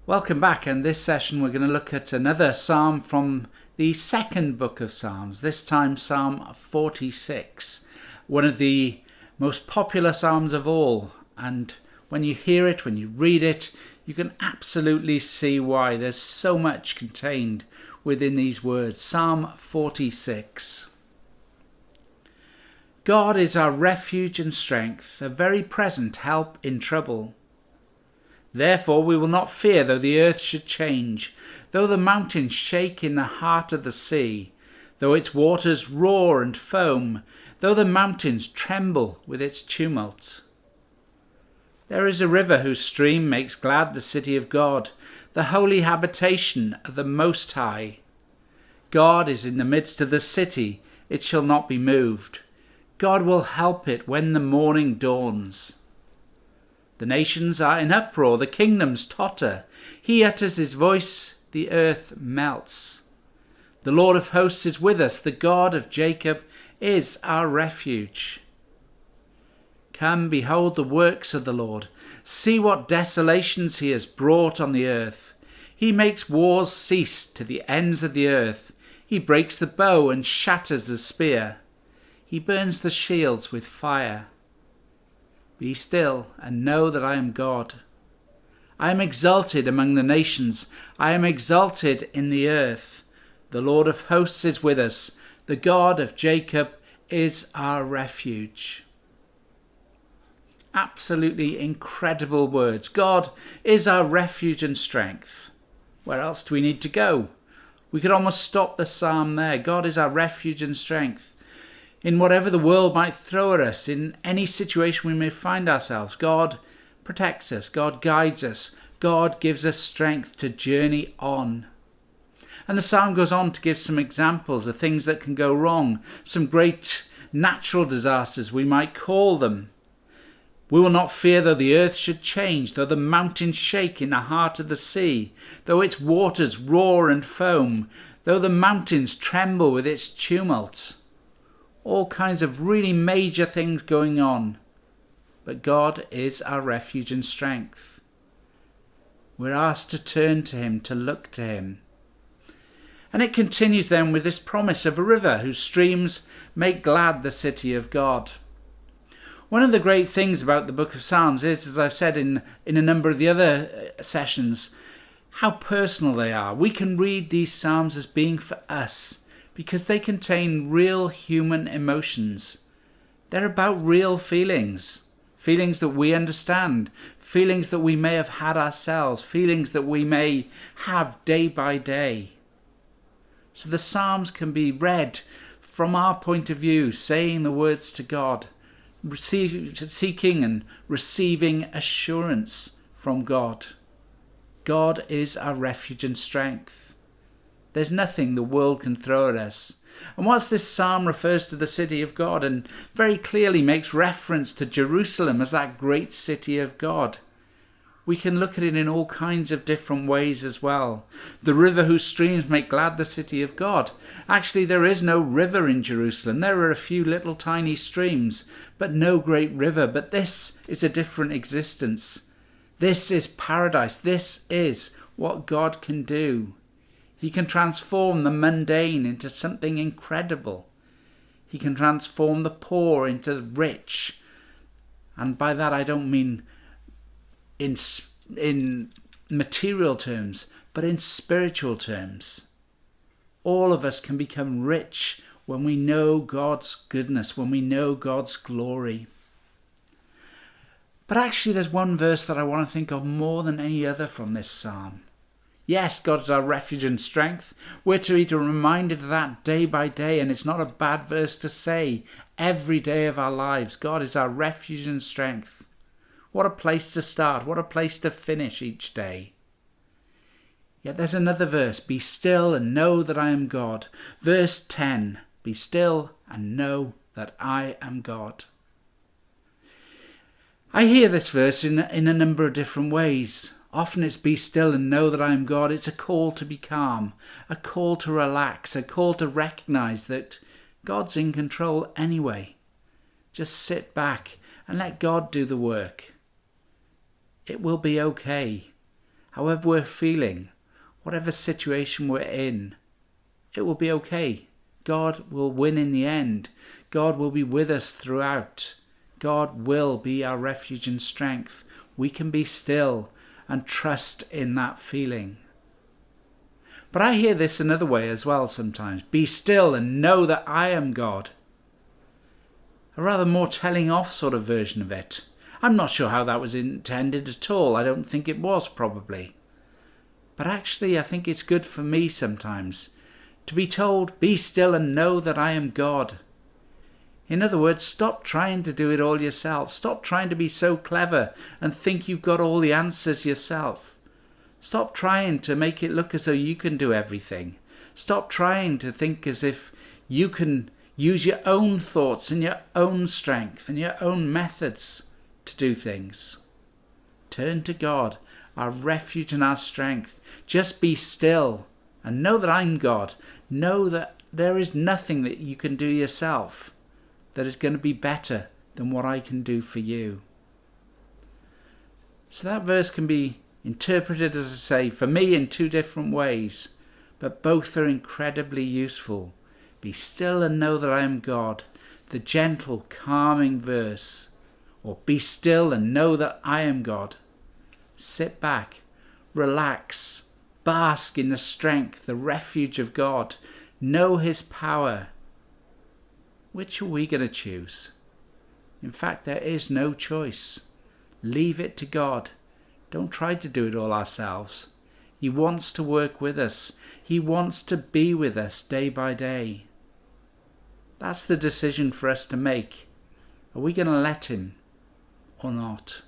Welcome back, and this session we're going to look at another psalm from the second book of Psalms, this time Psalm 46, one of the most popular psalms of all. And when you hear it, when you read it, you can absolutely see why. There's so much contained within these words. Psalm 46. God is our refuge and strength, a very present help in trouble. Therefore we will not fear though the earth should change, though the mountains shake in the heart of the sea, though its waters roar and foam, though the mountains tremble with its tumult. There is a river whose stream makes glad the city of God, the holy habitation of the Most High. God is in the midst of the city, it shall not be moved. God will help it when the morning dawns. The nations are in uproar, the kingdoms totter. He utters his voice, the earth melts. The Lord of hosts is with us, the God of Jacob is our refuge. Come, behold the works of the Lord. See what desolations he has brought on the earth. He makes wars cease to the ends of the earth. He breaks the bow and shatters the spear. He burns the shields with fire. Be still and know that I am God. I am exalted among the nations. I am exalted in the earth. The Lord of hosts is with us. The God of Jacob is our refuge. Absolutely incredible words. God is our refuge and strength. Where else do we need to go? We could almost stop the psalm there. God is our refuge and strength. In whatever the world might throw at us, in any situation we may find ourselves, God protects us, God guides us, God gives us strength to journey on. And the psalm goes on to give some examples of things that can go wrong, some great natural disasters we might call them. We will not fear though the earth should change, though the mountains shake in the heart of the sea, though its waters roar and foam, though the mountains tremble with its tumult. All kinds of really major things going on. But God is our refuge and strength. We're asked to turn to him, to look to him. And it continues then with this promise of a river whose streams make glad the city of God. One of the great things about the book of Psalms is, as I've said in a number of the other sessions, how personal they are. We can read these Psalms as being for us, because they contain real human emotions. They're about real feelings, feelings that we understand, feelings that we may have had ourselves, feelings that we may have day by day. So the Psalms can be read from our point of view, saying the words to God, seeking and receiving assurance from God. God is our refuge and strength. There's nothing the world can throw at us. And whilst this psalm refers to the city of God and very clearly makes reference to Jerusalem as that great city of God, we can look at it in all kinds of different ways as well. The river whose streams make glad the city of God. Actually, there is no river in Jerusalem. There are a few little tiny streams, but no great river. But this is a different existence. This is paradise. This is what God can do. He can transform the mundane into something incredible. He can transform the poor into the rich. And by that I don't mean in material terms, but in spiritual terms. All of us can become rich when we know God's goodness, when we know God's glory. But actually there's one verse that I want to think of more than any other from this psalm. Yes, God is our refuge and strength. We're to be reminded of that day by day, and it's not a bad verse to say every day of our lives. God is our refuge and strength. What a place to start. What a place to finish each day. Yet there's another verse. Be still and know that I am God. Verse 10. Be still and know that I am God. I hear this verse in a number of different ways. Often it's be still and know that I am God. It's a call to be calm, a call to relax, a call to recognise that God's in control anyway. Just sit back and let God do the work. It will be okay. however we're feeling, whatever situation we're in, it will be okay. God will win in the end. God will be with us throughout. God will be our refuge and strength. We can be still and trust in that feeling. But I hear this another way as well sometimes. Be still and know that I am God. A rather more telling off sort of version of it. I'm not sure how that was intended at all. I don't think it was, probably. But actually, I think it's good for me sometimes to be told, be still and know that I am God. In other words, stop trying to do it all yourself. Stop trying to be so clever and think you've got all the answers yourself. Stop trying to make it look as though you can do everything. Stop trying to think as if you can use your own thoughts and your own strength and your own methods to do things. Turn to God, our refuge and our strength. Just be still and know that I'm God. Know that there is nothing that you can do yourself that is going to be better than what I can do for you. So that verse can be interpreted, as I say, for me in two different ways, but both are incredibly useful. Be still and know that I am God, the gentle, calming verse. Or be still and know that I am God. Sit back, relax, bask in the strength, the refuge of God. Know his power. Which are we going to choose? In fact, there is no choice. Leave it to God. Don't try to do it all ourselves. He wants to work with us. He wants to be with us day by day. That's the decision for us to make. Are we going to let him or not?